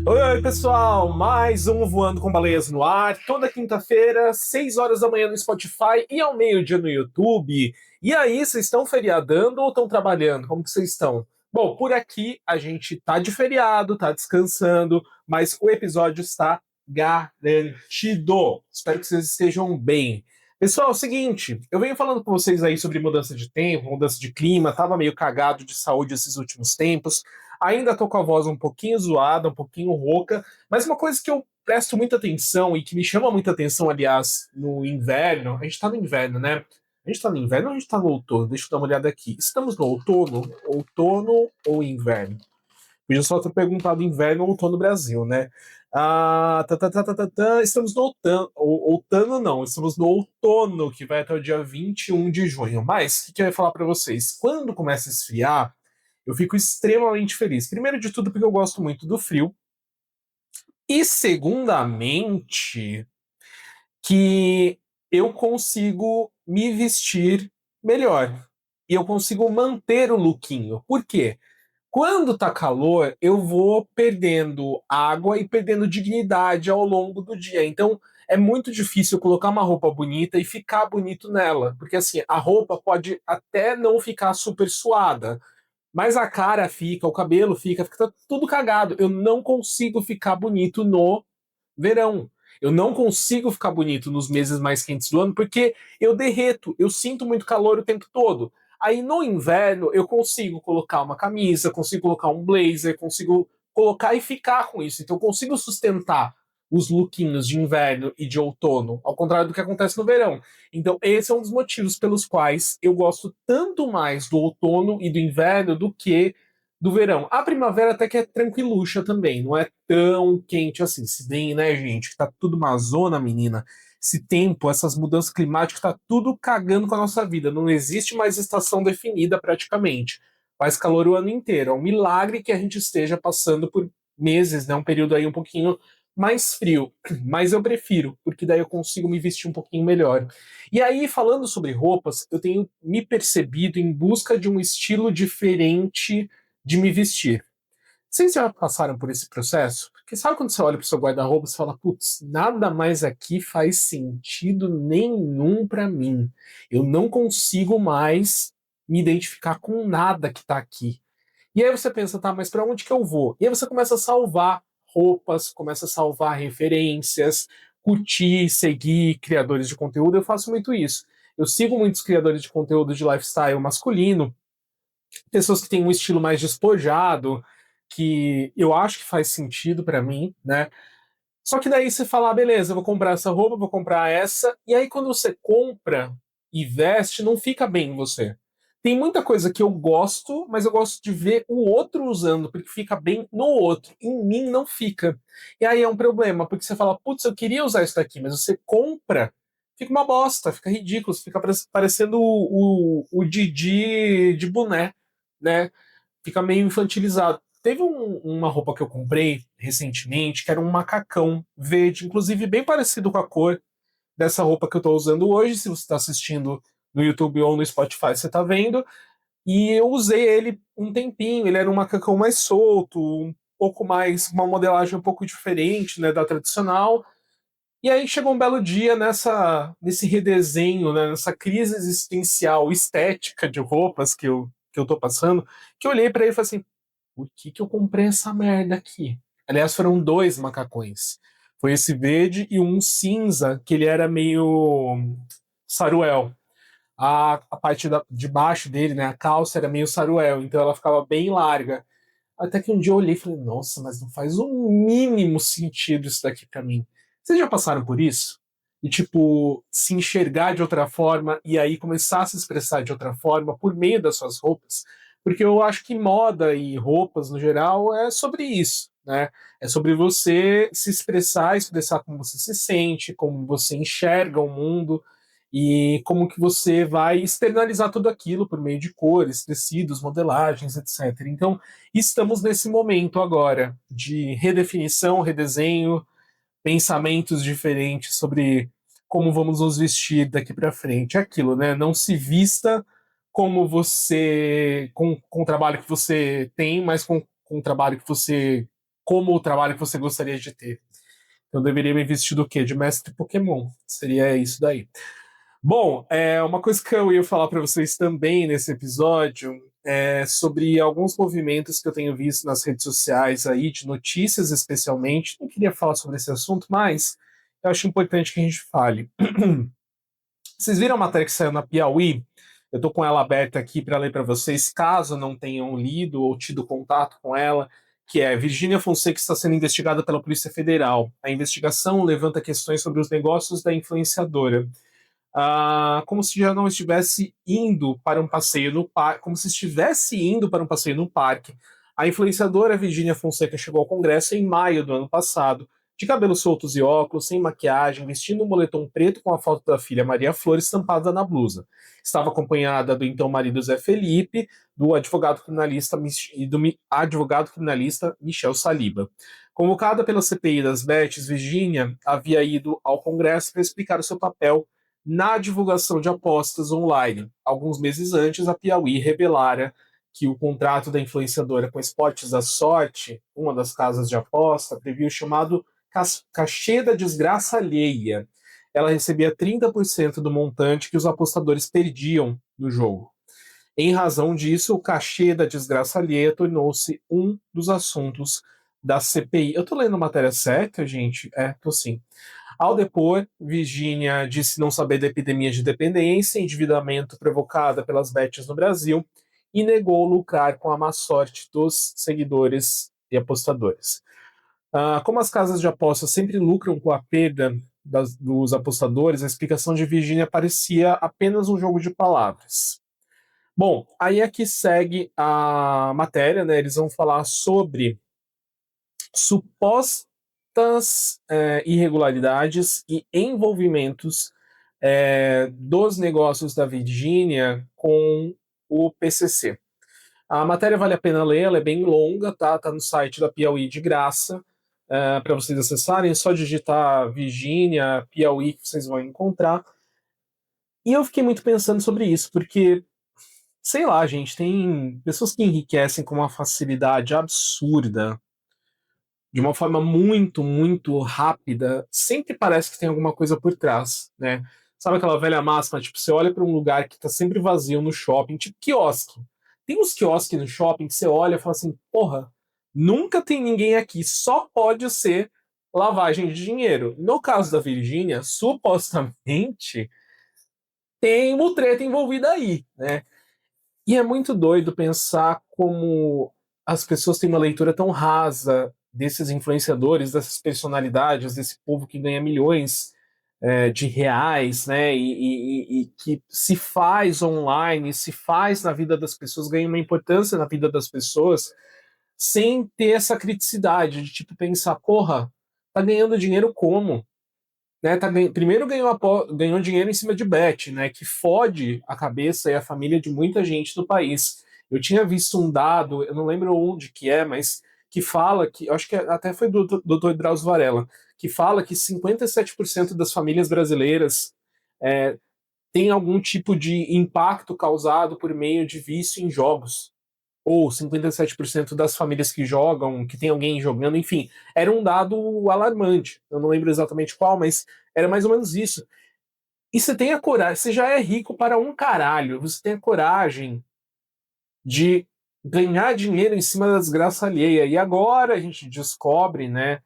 Oi, pessoal! Mais um Voando com Baleias no ar, toda quinta-feira, 6 horas da manhã no Spotify e ao meio-dia no YouTube. E aí, vocês estão feriadando ou estão trabalhando? Como que vocês estão? Bom, por aqui a gente tá de feriado, tá descansando, mas o episódio está garantido. Espero que vocês estejam bem. Pessoal, é o seguinte, eu venho falando com vocês aí sobre mudança de tempo, mudança de clima, tava meio cagado de saúde esses últimos tempos. Ainda tô com a voz um pouquinho zoada, um pouquinho rouca, mas uma coisa que eu presto muita atenção e que me chama muita atenção, aliás, no inverno, a gente tá no inverno, né? A gente tá no inverno ou a gente tá no outono? Deixa eu dar uma olhada aqui. Estamos no outono? Outono ou inverno? Podia só ter perguntado inverno ou outono no Brasil, né? Estamos no outono, outono não, estamos no outono, que vai até o dia 21 de junho. Mas, o que eu ia falar pra vocês? Quando começa a esfriar, eu fico extremamente feliz. Primeiro de tudo, porque eu gosto muito do frio. E segundamente, que eu consigo me vestir melhor. E eu consigo manter o lookinho. Por quê? Quando tá calor, eu vou perdendo água e perdendo dignidade ao longo do dia. Então, é muito difícil colocar uma roupa bonita e ficar bonito nela. Porque assim, a roupa pode até não ficar super suada, mas a cara fica, o cabelo fica tudo cagado. Eu não consigo ficar bonito no verão. Eu não consigo ficar bonito nos meses mais quentes do ano porque eu derreto, eu sinto muito calor o tempo todo. Aí no inverno eu consigo colocar uma camisa, consigo colocar um blazer, consigo colocar e ficar com isso. Então eu consigo sustentar os lookinhos de inverno e de outono, ao contrário do que acontece no verão. Então esse é um dos motivos pelos quais eu gosto tanto mais do outono e do inverno do que do verão. A primavera até que é tranquilucha também, não é tão quente assim. Se bem, né, gente, que tá tudo uma zona, menina. Esse tempo, essas mudanças climáticas, tá tudo cagando com a nossa vida. Não existe mais estação definida praticamente. Faz calor o ano inteiro. É um milagre que a gente esteja passando por meses, né? Um período aí um pouquinho mais frio. Mas eu prefiro, porque daí eu consigo me vestir um pouquinho melhor. E aí, falando sobre roupas, eu tenho me percebido em busca de um estilo diferente de me vestir. Vocês já passaram por esse processo? Porque sabe quando você olha para o seu guarda-roupa e fala, putz, nada mais aqui faz sentido nenhum para mim. Eu não consigo mais me identificar com nada que está aqui. E aí você pensa, tá, mas para onde que eu vou? E aí você começa a salvar roupas, começa a salvar referências, curtir, seguir criadores de conteúdo. Eu faço muito isso. Eu sigo muitos criadores de conteúdo de lifestyle masculino, pessoas que têm um estilo mais despojado, que eu acho que faz sentido pra mim, né? Só que daí você fala, ah, beleza, eu vou comprar essa roupa, vou comprar essa, e aí quando você compra e veste, não fica bem em você. Tem muita coisa que eu gosto, mas eu gosto de ver o outro usando, porque fica bem no outro. Em mim não fica. E aí é um problema, porque você fala, putz, eu queria usar isso daqui, mas você compra, fica uma bosta, fica ridículo, fica parecendo o Didi de boné, né? Fica meio infantilizado. Teve uma roupa que eu comprei recentemente, que era um macacão verde, inclusive bem parecido com a cor dessa roupa que eu estou usando hoje. Se você está assistindo no YouTube ou no Spotify, você está vendo. E eu usei ele um tempinho. Ele era um macacão mais solto, um pouco mais, uma modelagem um pouco diferente, né, da tradicional. E aí chegou um belo dia nesse redesenho, né, nessa crise existencial estética de roupas que eu tô passando, que eu olhei para ele e falei assim, por que eu comprei essa merda aqui? Aliás, foram dois macacões. Foi esse verde e um cinza, que ele era meio saruel. A parte de baixo dele, né, a calça era meio saruel, então ela ficava bem larga. Até que um dia eu olhei e falei, nossa, mas não faz o mínimo sentido isso daqui pra mim. Vocês já passaram por isso? E, tipo, se enxergar de outra forma e aí começar a se expressar de outra forma por meio das suas roupas? Porque eu acho que moda e roupas, no geral, é sobre isso, né? É sobre você se expressar, expressar como você se sente, como você enxerga o mundo e como que você vai externalizar tudo aquilo por meio de cores, tecidos, modelagens, etc. Então, estamos nesse momento agora de redefinição, redesenho, pensamentos diferentes sobre como vamos nos vestir daqui para frente. É aquilo, né? Não se vista como você com o trabalho que você tem, mas com o trabalho que você como o trabalho que você gostaria de ter. Eu deveria me vestir do quê? De mestre Pokémon. Seria isso daí. Bom, uma coisa que eu ia falar para vocês também nesse episódio é sobre alguns movimentos que eu tenho visto nas redes sociais aí, de notícias especialmente. Não queria falar sobre esse assunto, mas eu acho importante que a gente fale. Vocês viram a matéria que saiu na Piauí? Eu estou com ela aberta aqui para ler para vocês, caso não tenham lido ou tido contato com ela, que é Virgínia Fonseca está sendo investigada pela Polícia Federal. A investigação levanta questões sobre os negócios da influenciadora. Como se já não estivesse indo para um passeio no parque, como se estivesse indo para um passeio no parque. A influenciadora Virgínia Fonseca chegou ao Congresso em maio do ano passado, de cabelos soltos e óculos, sem maquiagem, vestindo um moletom preto com a foto da filha Maria Flor estampada na blusa. Estava acompanhada do então marido Zé Felipe, do advogado criminalista e do advogado criminalista Michel Saliba. Convocada pela CPI das Bets, Virgínia havia ido ao Congresso para explicar o seu papel na divulgação de apostas online. Alguns meses antes, a Piauí revelara que o contrato da influenciadora com Esportes da Sorte, uma das casas de aposta, previa o chamado cachê da desgraça alheia. Ela recebia 30% do montante que os apostadores perdiam no jogo. Em razão disso, o cachê da desgraça alheia tornou-se um dos assuntos da CPI. Eu tô lendo a matéria certa, gente? Tô sim. Ao depor, Virgínia disse não saber da epidemia de dependência e endividamento provocada pelas bets no Brasil e negou lucrar com a má sorte dos seguidores e apostadores. Como as casas de apostas sempre lucram com a perda dos apostadores, a explicação de Virgínia parecia apenas um jogo de palavras. Bom, aí aqui segue a matéria, né? Eles vão falar sobre supostas irregularidades e envolvimentos dos negócios da Virgínia com o PCC. A matéria vale a pena ler, ela é bem longa, tá? Tá no site da Piauí de graça, para vocês acessarem, é só digitar Virgínia, Piauí, que vocês vão encontrar. E eu fiquei muito pensando sobre isso, porque, sei lá, gente, tem pessoas que enriquecem com uma facilidade absurda, de uma forma muito, muito rápida, sempre parece que tem alguma coisa por trás, né? Sabe aquela velha máxima, tipo, você olha para um lugar que tá sempre vazio no shopping, tipo quiosque. Tem uns quiosques no shopping que você olha e fala assim, porra, nunca tem ninguém aqui, só pode ser lavagem de dinheiro. No caso da Virgínia, supostamente tem mutreta envolvida aí, né? E é muito doido pensar como as pessoas têm uma leitura tão rasa desses influenciadores, dessas personalidades, desse povo que ganha milhões de reais, né? E que se faz online, se faz na vida das pessoas, ganha uma importância na vida das pessoas, sem ter essa criticidade de tipo pensar, porra, tá ganhando dinheiro como? Né, primeiro ganhou dinheiro em cima de bet, né, que fode a cabeça e a família de muita gente do país. Eu tinha visto um dado, eu não lembro onde que é, mas que fala que, acho que até foi do Dr. Drauzio Varela, que fala que 57% das famílias brasileiras têm algum tipo de impacto causado por meio de vício em jogos. Ou 57% das famílias que jogam, que tem alguém jogando, enfim, era um dado alarmante. Eu não lembro exatamente qual, mas era mais ou menos isso. E você tem a coragem, você já é rico para um caralho, você tem a coragem de ganhar dinheiro em cima da desgraça alheia. E agora a gente descobre, né,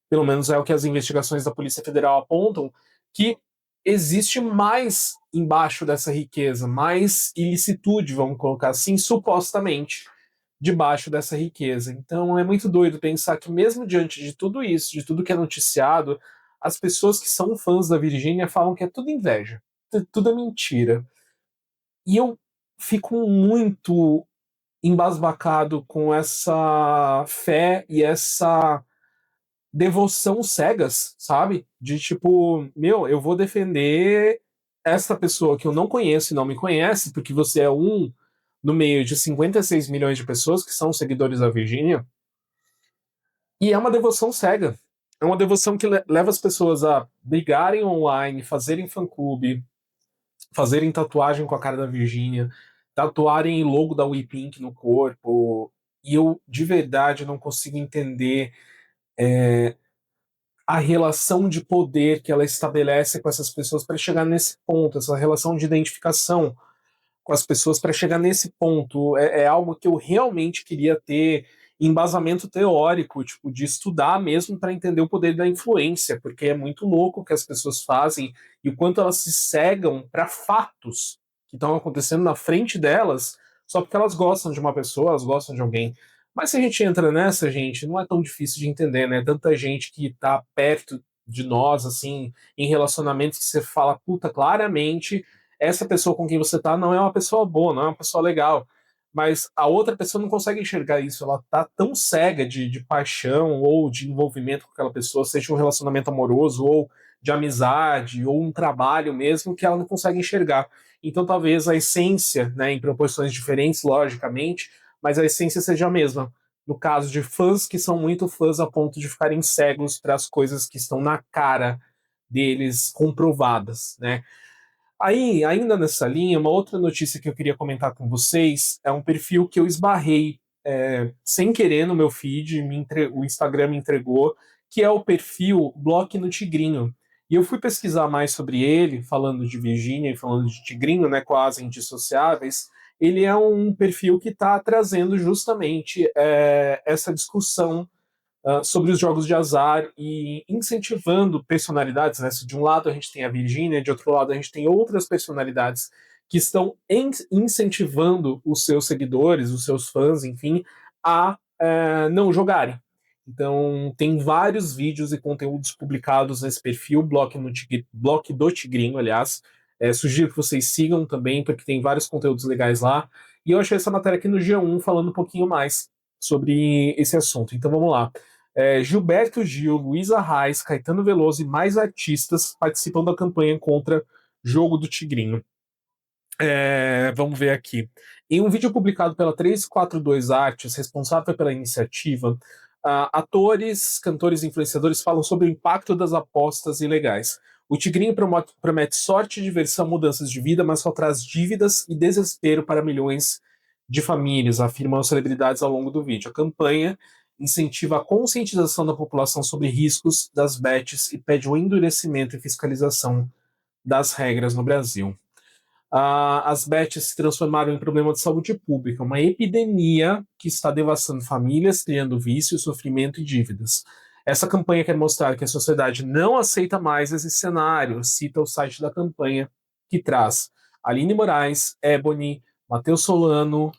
pelo menos é o que as investigações da Polícia Federal apontam, que existe mais embaixo dessa riqueza, mais ilicitude, vamos colocar assim, supostamente, debaixo dessa riqueza. Então é muito doido pensar que mesmo diante de tudo isso, de tudo que é noticiado, as pessoas que são fãs da Virgínia falam que é tudo inveja, tudo é mentira. E eu fico muito embasbacado com essa fé e essa devoção cegas, sabe? De tipo, meu, eu vou defender essa pessoa que eu não conheço e não me conhece, porque você é um no meio de 56 milhões de pessoas que são seguidores da Virgínia, e é uma devoção cega. É uma devoção que leva as pessoas a brigarem online, fazerem fã-clube, fazerem tatuagem com a cara da Virgínia, tatuarem logo da We Pink no corpo, e eu de verdade não consigo entender a relação de poder que ela estabelece com essas pessoas para chegar nesse ponto, essa relação de identificação com as pessoas para chegar nesse ponto. É algo que eu realmente queria ter embasamento teórico, tipo, de estudar mesmo para entender o poder da influência, porque é muito louco o que as pessoas fazem e o quanto elas se cegam para fatos que estão acontecendo na frente delas, só porque elas gostam de uma pessoa, elas gostam de alguém. Mas se a gente entra nessa, gente, não é tão difícil de entender, né? Tanta gente que tá perto de nós, assim, em relacionamentos que você fala, puta, claramente essa pessoa com quem você tá não é uma pessoa boa, não é uma pessoa legal. Mas a outra pessoa não consegue enxergar isso, ela tá tão cega de paixão ou de envolvimento com aquela pessoa, seja um relacionamento amoroso ou de amizade ou um trabalho mesmo, que ela não consegue enxergar. Então talvez a essência, né, em proporções diferentes, logicamente, mas a essência seja a mesma. No caso de fãs que são muito fãs a ponto de ficarem cegos para as coisas que estão na cara deles comprovadas, né? Aí, ainda nessa linha, uma outra notícia que eu queria comentar com vocês é um perfil que eu esbarrei sem querer no meu feed, o Instagram me entregou, que é o perfil Bloque no Tigrinho. E eu fui pesquisar mais sobre ele, falando de Virgínia e falando de Tigrinho, né, quase indissociáveis. Ele é um perfil que está trazendo justamente essa discussão sobre os jogos de azar e incentivando personalidades, né? Se de um lado a gente tem a Virgínia, de outro lado a gente tem outras personalidades que estão incentivando os seus seguidores, os seus fãs, enfim, a não jogarem. Então, tem vários vídeos e conteúdos publicados nesse perfil, Bloque do Tigrinho, aliás. Sugiro que vocês sigam também, porque tem vários conteúdos legais lá. E eu achei essa matéria aqui no G1 falando um pouquinho mais sobre esse assunto. Então vamos lá. Gilberto Gil, Luísa Reis, Caetano Veloso e mais artistas participam da campanha contra Jogo do Tigrinho. Vamos ver aqui. Em um vídeo publicado pela 342 Artes, responsável pela iniciativa, atores, cantores e influenciadores falam sobre o impacto das apostas ilegais. O Tigrinho promete sorte, diversão, mudanças de vida, mas só traz dívidas e desespero para milhões de famílias, afirmam as celebridades ao longo do vídeo. A campanha incentiva a conscientização da população sobre riscos das bets e pede o endurecimento e fiscalização das regras no Brasil. As bets se transformaram em problema de saúde pública, uma epidemia que está devastando famílias, criando vício, sofrimento e dívidas. Essa campanha quer mostrar que a sociedade não aceita mais esse cenário, cita o site da campanha, que traz Aline Moraes, Ebony, Matheus Solano,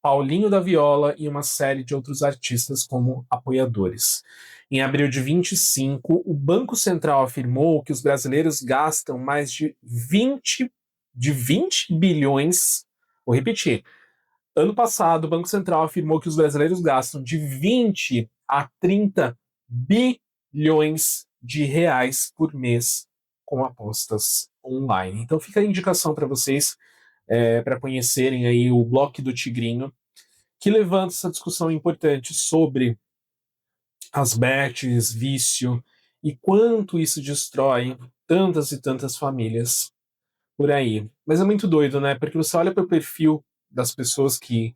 Paulinho da Viola e uma série de outros artistas como apoiadores. Em abril de 25, o Banco Central afirmou que os brasileiros gastam mais de 20 bilhões. Vou repetir. Ano passado, o Banco Central afirmou que os brasileiros gastam de 20 a 30 bilhões de reais por mês com apostas online. Então fica a indicação para vocês, para conhecerem aí o Bloco do Tigrinho, que levanta essa discussão importante sobre as bets, vício e quanto isso destrói tantas e tantas famílias por aí. Mas é muito doido, né? Porque você olha para o perfil das pessoas que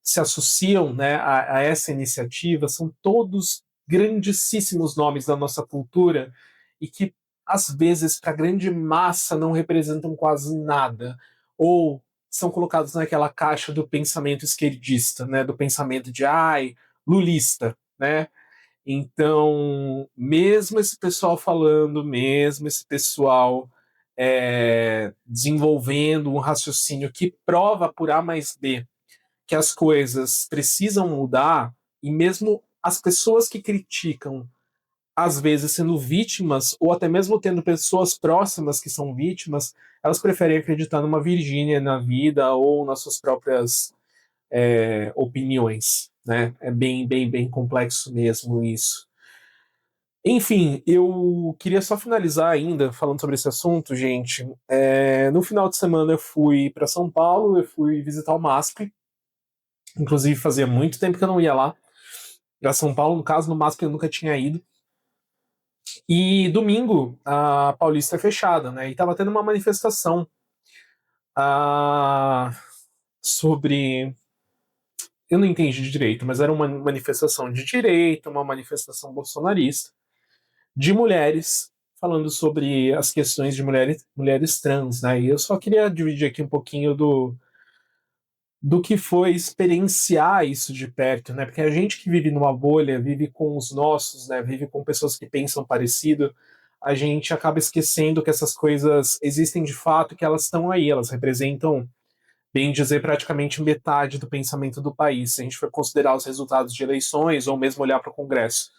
se associam, né, a essa iniciativa, são todos grandíssimos nomes da nossa cultura e que, às vezes, para a grande massa, não representam quase nada. Ou são colocados naquela caixa do pensamento esquerdista, né, do pensamento de, ai, lulista, né? Então, mesmo esse pessoal falando, mesmo esse pessoal desenvolvendo um raciocínio que prova por A mais B que as coisas precisam mudar, e mesmo as pessoas que criticam, às vezes sendo vítimas, ou até mesmo tendo pessoas próximas que são vítimas, elas preferem acreditar numa Virgínia na vida ou nas suas próprias opiniões. Né? É bem, bem, bem complexo mesmo isso. Enfim, eu queria só finalizar ainda falando sobre esse assunto, gente. No final de semana eu fui para São Paulo, eu fui visitar o MASP. Inclusive fazia muito tempo que eu não ia lá. Para São Paulo, no caso, no MASP eu nunca tinha ido. E domingo a Paulista é fechada, né? E tava tendo uma manifestação sobre eu não entendi de direito, mas era uma manifestação de direita, uma manifestação bolsonarista, de mulheres falando sobre as questões de mulheres trans, né? E eu só queria dividir aqui um pouquinho do que foi experienciar isso de perto, né? Porque a gente que vive numa bolha, vive com os nossos, né? Vive com pessoas que pensam parecido, a gente acaba esquecendo que essas coisas existem de fato, que elas estão aí, elas representam, bem dizer, praticamente metade do pensamento do país, se a gente for considerar os resultados de eleições ou mesmo olhar para o Congresso.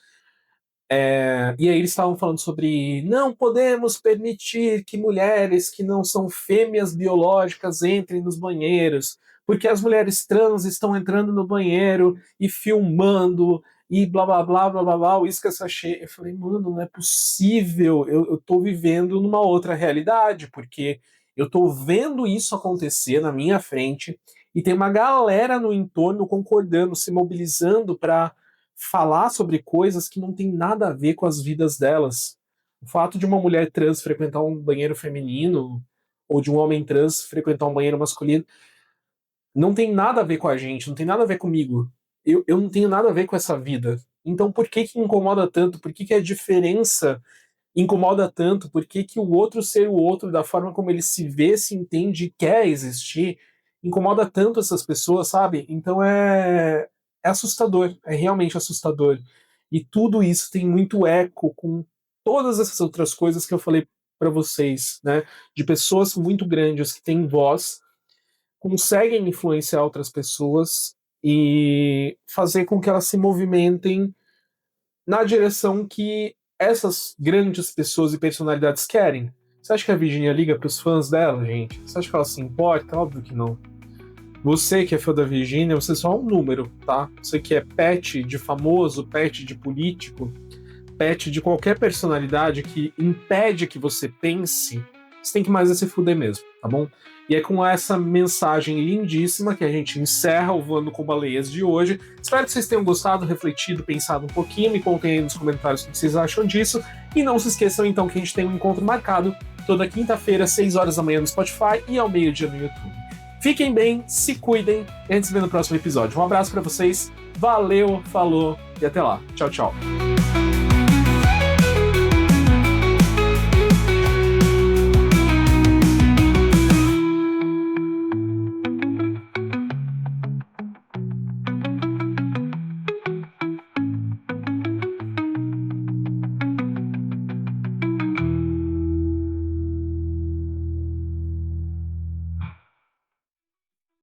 E aí eles estavam falando sobre não podemos permitir que mulheres que não são fêmeas biológicas entrem nos banheiros, porque as mulheres trans estão entrando no banheiro e filmando e blá blá blá blá blá blá, isso que eu achei. Eu falei, mano, não é possível, eu tô vivendo numa outra realidade, porque eu tô vendo isso acontecer na minha frente e tem uma galera no entorno concordando, se mobilizando para falar sobre coisas que não tem nada a ver com as vidas delas. O fato de uma mulher trans frequentar um banheiro feminino ou de um homem trans frequentar um banheiro masculino não tem nada a ver com a gente, não tem nada a ver comigo. Eu não tenho nada a ver com essa vida. Então por que que incomoda tanto? Por que que a diferença incomoda tanto? Por que que o outro ser o outro, da forma como ele se vê, se entende e quer existir, incomoda tanto essas pessoas, sabe? Então é assustador, é realmente assustador. E tudo isso tem muito eco com todas essas outras coisas que eu falei para vocês, né? De pessoas muito grandes que têm voz, conseguem influenciar outras pessoas e fazer com que elas se movimentem na direção que essas grandes pessoas e personalidades querem. Você acha que a Virginia liga para os fãs dela, gente? Você acha que ela se importa? Óbvio que não. Você que é fã da Virginia, você é só um número, tá? Você que é pet de famoso, pet de político, pet de qualquer personalidade que impede que você pense, você tem que mais se fuder mesmo, tá bom? E é com essa mensagem lindíssima que a gente encerra o Voando com Baleias de hoje. Espero que vocês tenham gostado, refletido, pensado um pouquinho. Me contem aí nos comentários o que vocês acham disso. E não se esqueçam então que a gente tem um encontro marcado toda quinta-feira, 6 horas da manhã no Spotify e ao meio-dia no YouTube. Fiquem bem, se cuidem e a gente se vê no próximo episódio. Um abraço pra vocês, valeu, falou e até lá. Tchau, tchau.